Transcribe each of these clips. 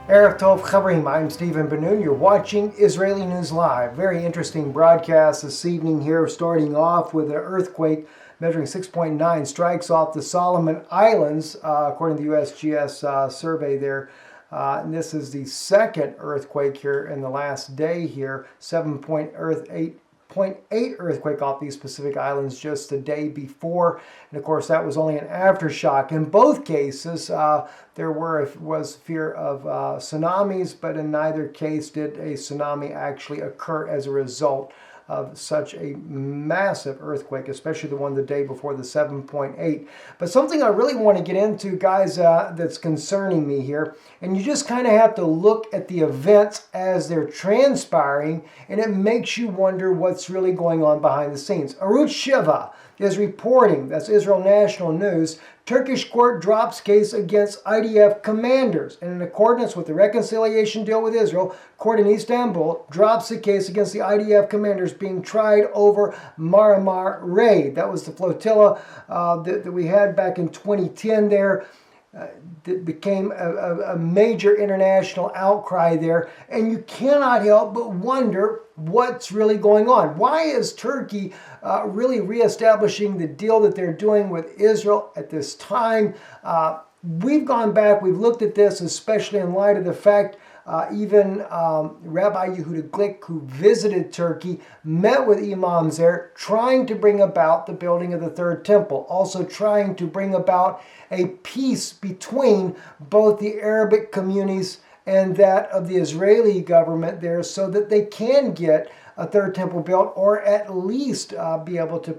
Erev Tov Chavrim, I'm Stephen Benoon. You're watching Israeli News Live. Very interesting broadcast this evening here, starting off with an earthquake measuring 6.9 strikes off the Solomon Islands, according to the USGS survey there. And this is the second earthquake here in the last day here, 7.8 earthquake off these Pacific Islands just the day before. And of course, that was only an aftershock. In both cases, there was fear of tsunamis, but in neither case did a tsunami actually occur as a result of such a massive earthquake, especially the one the day before, the 7.8. But something I really want to get into, guys, that's concerning me here, and you just kind of have to look at the events as they're transpiring, and it makes you wonder what's really going on behind the scenes. Arutz Sheva is reporting, that's Israel National News, Turkish court drops case against IDF commanders. And in accordance with the reconciliation deal with Israel, court in Istanbul drops the case against the IDF commanders being tried over Marmar raid. That was the flotilla that we had back in 2010 there. That became a major international outcry there, and you cannot help but wonder what's really going on. Why is Turkey really reestablishing the deal that they're doing with Israel at this time? We've gone back, we've looked at this, especially in light of the fact even Rabbi Yehuda Glick, who visited Turkey, met with imams there, trying to bring about the building of the third temple, also trying to bring about a peace between both the Arabic communities and that of the Israeli government there, so that they can get a third temple built, or at least be able to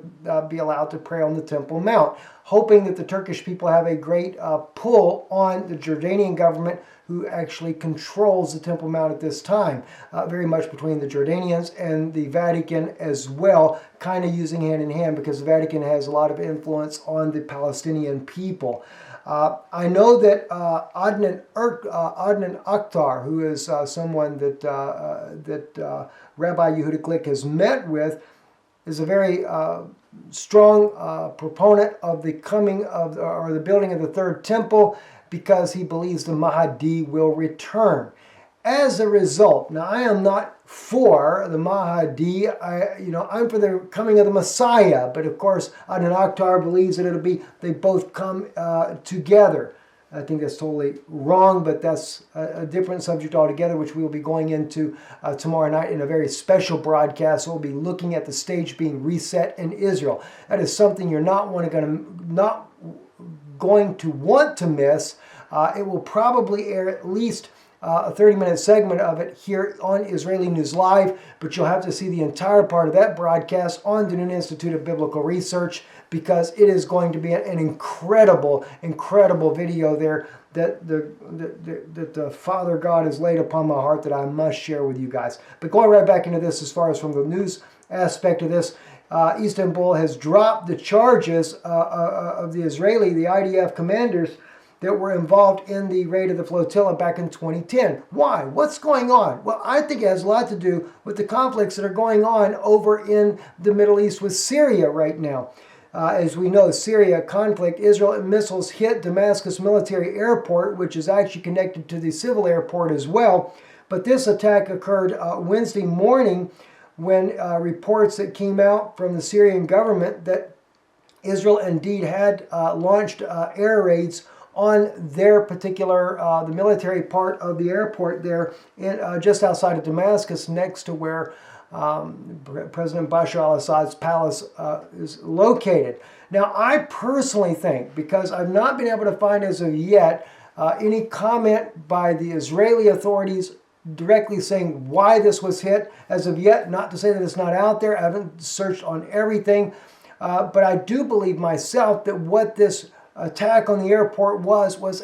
be allowed to pray on the Temple Mount, hoping that the Turkish people have a great pull on the Jordanian government, who actually controls the Temple Mount at this time, very much between the Jordanians and the Vatican as well, kind of using hand in hand, because the Vatican has a lot of influence on the Palestinian people. I know that Adnan Akhtar, who is someone that Rabbi Yehuda Glick has met with, is a very strong proponent of the coming of, or the building of the third temple, because he believes the Mahdi will return. As a result, now I am not for the Mahdi, I'm for the coming of the Messiah, but of course Adnan Akhtar believes that they both come together. I think that's totally wrong, but that's a different subject altogether, which we will be going into tomorrow night in a very special broadcast. We'll be looking at the stage being reset in Israel. That is something you're not going to want to miss. It will probably air at least a 30-minute segment of it here on Israeli News Live, but you'll have to see the entire part of that broadcast on the Noon Institute of Biblical Research, because it is going to be an incredible video there that the Father God has laid upon my heart that I must share with you guys. But going right back into this, as far as from the news aspect of this, Istanbul has dropped the charges of the IDF commanders that were involved in the raid of the flotilla back in 2010. Why? What's going on? Well, I think it has a lot to do with the conflicts that are going on over in the Middle East with Syria right now. As we know, Syria conflict, Israel missiles hit Damascus military airport, which is actually connected to the civil airport as well. But this attack occurred Wednesday morning, when reports that came out from the Syrian government that Israel indeed had launched air raids on their particular, the military part of the airport there, just outside of Damascus, next to where President Bashar al-Assad's palace is located. Now, I personally think, because I've not been able to find as of yet any comment by the Israeli authorities directly saying why this was hit as of yet, not to say that it's not out there. I haven't searched on everything, but I do believe myself that what this attack on the airport was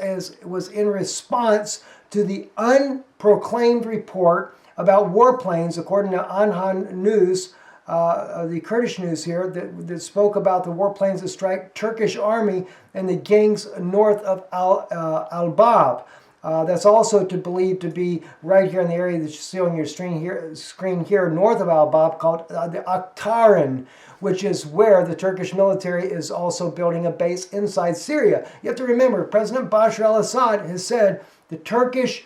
in response to the unproclaimed report about warplanes, according to Anhan News, the Kurdish news here, that spoke about the warplanes that strike Turkish army and the gangs north of Al-Bab. That's also believed to be right here in the area that you see on your screen here north of Al-Bab, called the Aktaran, which is where the Turkish military is also building a base inside Syria. You have to remember, President Bashar al-Assad has said the Turkish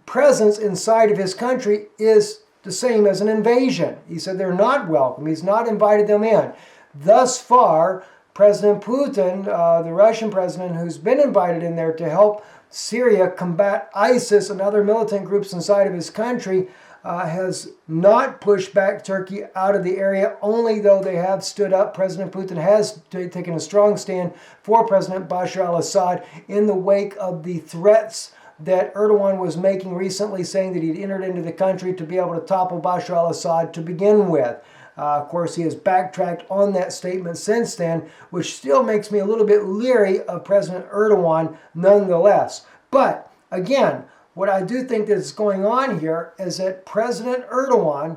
presence inside of his country is the same as an invasion. He said they're not welcome. He's not invited them in. Thus far, President Putin, the Russian president, who's been invited in there to help Syria combat ISIS and other militant groups inside of his country, has not pushed back Turkey out of the area, only though they have stood up. President Putin has taken a strong stand for President Bashar al-Assad in the wake of the threats that Erdogan was making recently, saying that he'd entered into the country to be able to topple Bashar al-Assad to begin with. Of course, he has backtracked on that statement since then, which still makes me a little bit leery of President Erdogan nonetheless. But again, what I do think that's going on here is that President Erdogan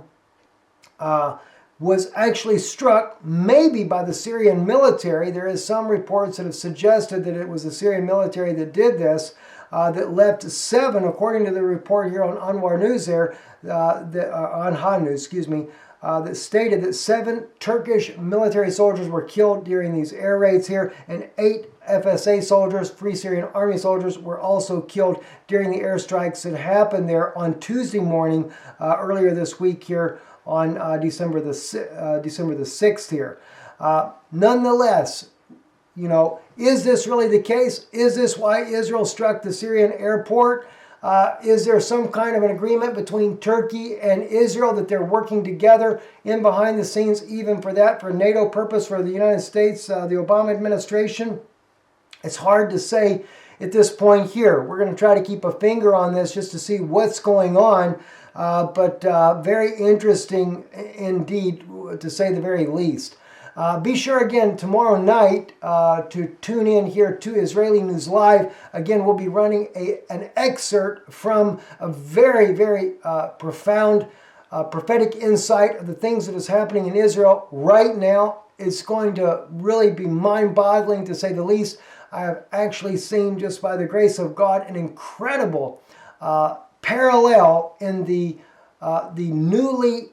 was actually struck maybe by the Syrian military. There is some reports that have suggested that it was the Syrian military that did this, that left 7, according to the report here on Anwar News there, Anha News, that stated that 7 Turkish military soldiers were killed during these air raids here, and 8 FSA soldiers, Free Syrian Army soldiers, were also killed during the airstrikes that happened there on Tuesday morning earlier this week here on December the 6th here. Nonetheless, is this really the case? Is this why Israel struck the Syrian airport? Is there some kind of an agreement between Turkey and Israel that they're working together in behind the scenes, even for NATO purpose, for the United States, the Obama administration? It's hard to say at this point here. We're going to try to keep a finger on this just to see what's going on, but very interesting indeed, to say the very least. Be sure again tomorrow night to tune in here to Israeli News Live. Again, we'll be running an excerpt from a very, very profound prophetic insight of the things that is happening in Israel right now. It's going to really be mind-boggling, to say the least. I have actually seen, just by the grace of God, an incredible parallel in the newly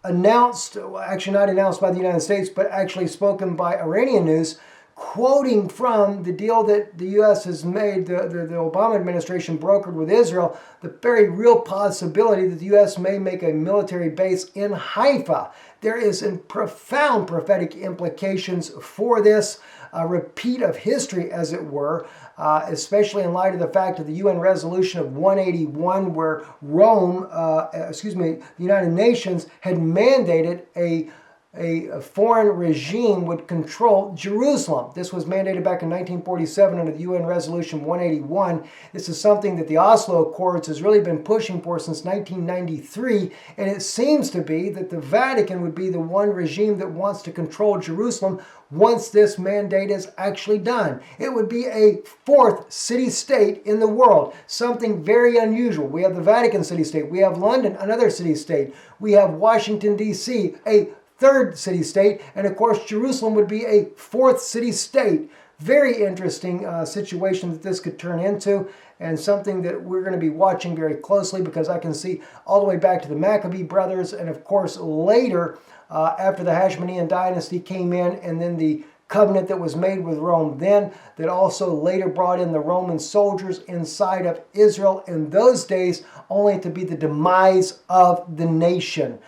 announced, actually not announced by the United States, but actually spoken by Iranian news, quoting from the deal that the U.S. has made, the Obama administration brokered with Israel, the very real possibility that the U.S. may make a military base in Haifa. There is profound prophetic implications for this, a repeat of history, as it were, especially in light of the fact of the UN resolution of 181, where the United Nations had mandated a foreign regime would control Jerusalem. This was mandated back in 1947 under the UN Resolution 181. This is something that the Oslo Accords has really been pushing for since 1993, and it seems to be that the Vatican would be the one regime that wants to control Jerusalem once this mandate is actually done. It would be a 4th city-state in the world, something very unusual. We have the Vatican city-state. We have London, another city-state. We have Washington, D.C., a 3rd city-state, and of course Jerusalem would be a 4th city-state. Very interesting situation that this could turn into, and something that we're going to be watching very closely, because I can see all the way back to the Maccabee brothers, and of course later after the Hashmonean dynasty came in, and then the covenant that was made with Rome then, that also later brought in the Roman soldiers inside of Israel in those days, only to be the demise of the nation.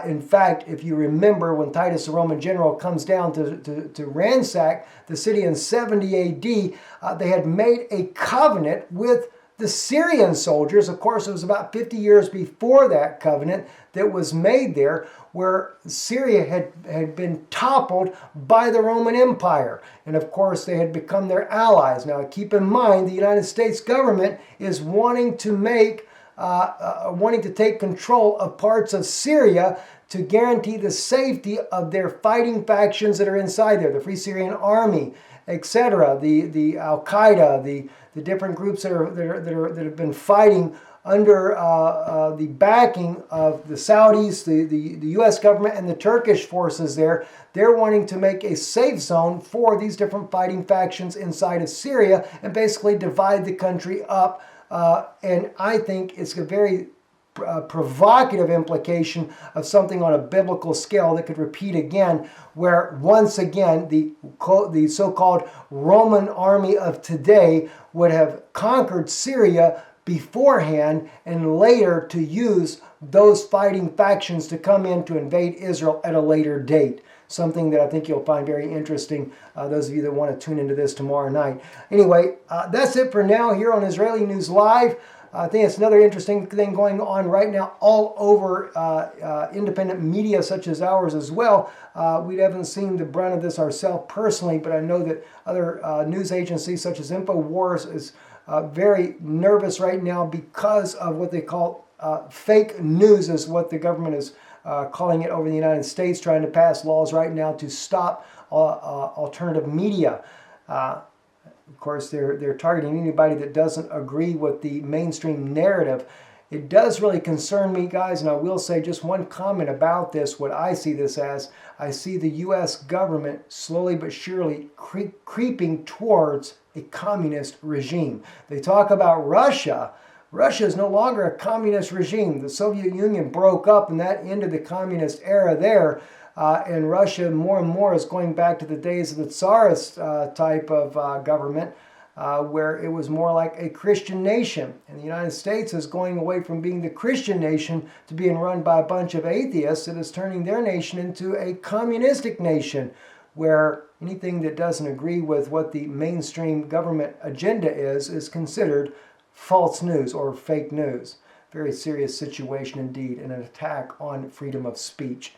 In fact, if you remember, when Titus, the Roman general, comes down to ransack the city in 70 AD, they had made a covenant with the Syrian soldiers. Of course, it was about 50 years before that covenant that was made there, where Syria had been toppled by the Roman Empire. And of course, they had become their allies. Now, keep in mind, the United States government is wanting to take control of parts of Syria to guarantee the safety of their fighting factions that are inside there, the Free Syrian Army, etc., the Al-Qaeda, the different groups that have been fighting under the backing of the Saudis, the U.S. government, and the Turkish forces there. They're wanting to make a safe zone for these different fighting factions inside of Syria and basically divide the country up. And I think it's a very provocative implication of something on a biblical scale that could repeat again, where once again the so-called Roman army of today would have conquered Syria, beforehand and later to use those fighting factions to come in to invade Israel at a later date. Something that I think you'll find very interesting, those of you that want to tune into this tomorrow night. Anyway, that's it for now here on Israeli News Live. I think it's another interesting thing going on right now all over independent media such as ours as well. We haven't seen the brunt of this ourselves personally, but I know that other news agencies such as InfoWars is very nervous right now because of what they call fake news, is what the government is calling it over the United States, trying to pass laws right now to stop alternative media. Of course, they're targeting anybody that doesn't agree with the mainstream narrative. It does really concern me, guys, and I will say just one comment about this, what I see this as. I see the U.S. government slowly but surely creeping towards a communist regime. They talk about Russia. Russia is no longer a communist regime. The Soviet Union broke up and that ended the communist era there. And Russia more and more is going back to the days of the Tsarist type of government, where it was more like a Christian nation. And the United States is going away from being the Christian nation to being run by a bunch of atheists. It is turning their nation into a communistic nation, where anything that doesn't agree with what the mainstream government agenda is considered false news or fake news. Very serious situation indeed, and an attack on freedom of speech.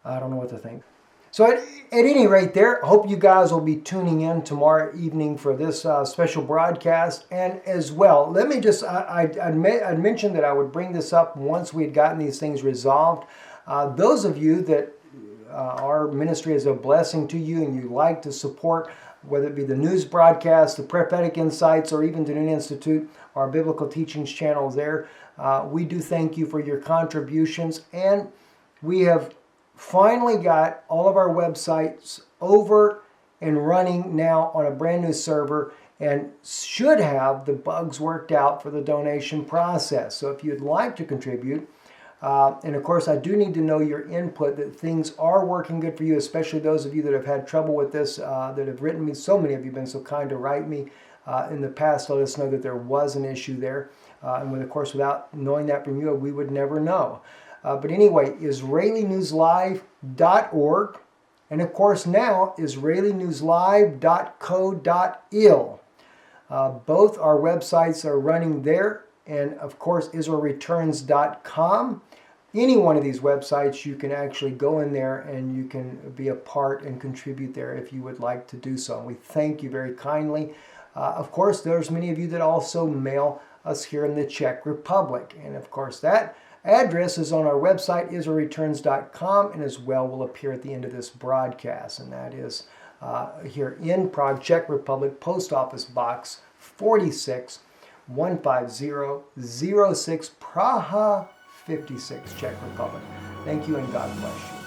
I don't know what to think. So at any rate there, I hope you guys will be tuning in tomorrow evening for this special broadcast. And as well, let me just, I'd mentioned that I would bring this up once we had gotten these things resolved. Those of you that our ministry is a blessing to you and you like to support, whether it be the news broadcast, the prophetic insights, or even the Noon Institute, our biblical teachings channels there, we do thank you for your contributions. And we have finally got all of our websites over and running now on a brand new server and should have the bugs worked out for the donation process. So if you'd like to contribute, and of course I do need to know your input that things are working good for you, especially those of you that have had trouble with this, that have written me. So many of you have been so kind to write me in the past, let us know that there was an issue there. And of course, without knowing that from you, we would never know. But anyway, IsraeliNewsLive.org, and of course now IsraeliNewsLive.co.il. Both our websites are running there, and of course IsraelReturns.com. Any one of these websites, you can actually go in there and you can be a part and contribute there if you would like to do so. And we thank you very kindly. Of course, there's many of you that also mail us here in the Czech Republic, and of course that address is on our website, IsraelReturns.com, and as well will appear at the end of this broadcast. And that is here in Prague, Czech Republic, Post Office Box 46, 15006, Praha 56, Czech Republic. Thank you and God bless you.